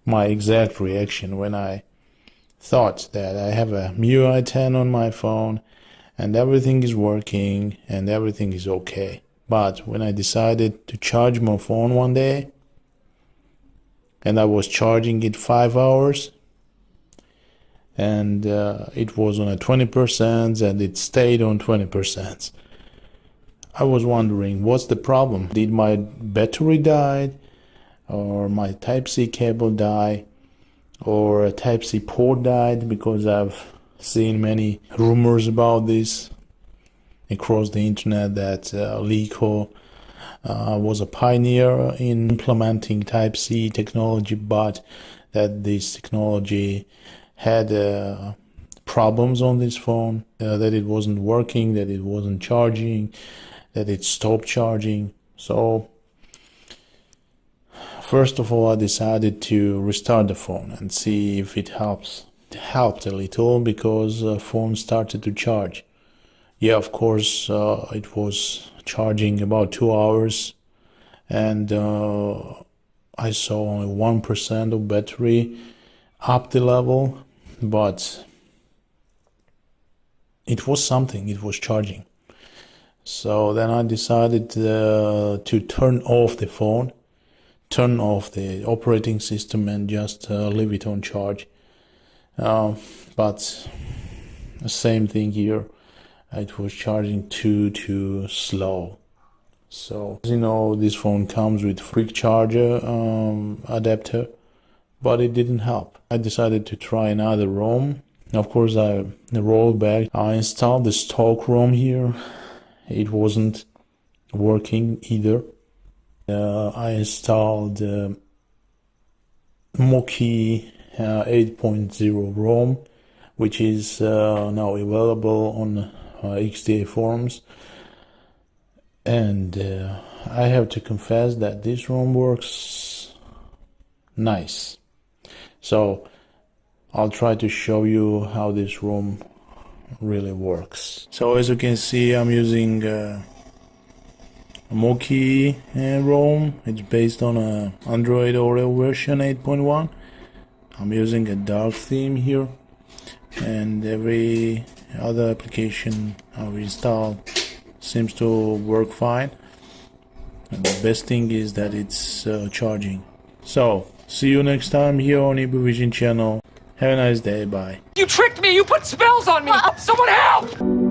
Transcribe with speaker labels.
Speaker 1: my exact reaction when I thought that I have a MIUI 10 on my phone and everything is working and everything is okay. But when I decided to charge my phone one day and I was charging it 5 hours and it was on a 20% and it stayed on 20%. I was wondering, what's the problem? Did my battery die, or my Type-C cable die, or a Type-C port died? Because I've seen many rumors about this across the internet that Leeco was a pioneer in implementing Type-C technology, but that this technology had problems on this phone, that it wasn't working, that it wasn't charging, that it stopped charging. So first of all, I decided to restart the phone and see if it helps. It helped a little because the phone started to charge. Yeah, of course, it was charging about 2 hours, and I saw only 1% of battery up the level, but it was something, it was charging. So then I decided to turn off the phone, turn off the operating system and just leave it on charge. But the same thing here, it was charging too slow. So, as you know, this phone comes with quick charger adapter, but it didn't help. I decided to try another ROM. Of course, the rollback. I installed the stock ROM here. It wasn't working either. I installed Mokee 8.0 ROM, which is now available on XDA forums. And I have to confess that this ROM works nice. So I'll try to show you how this ROM really works. So as you can see, I'm using Mokee ROM. It's based on a Android Oreo version 8.1. I'm using a dark theme here, and every other application I've installed seems to work fine. And the best thing is that it's charging. So see you next time here on Ibu Vision channel. Have a nice day. Bye.
Speaker 2: You tricked me! You put spells on me! Someone help!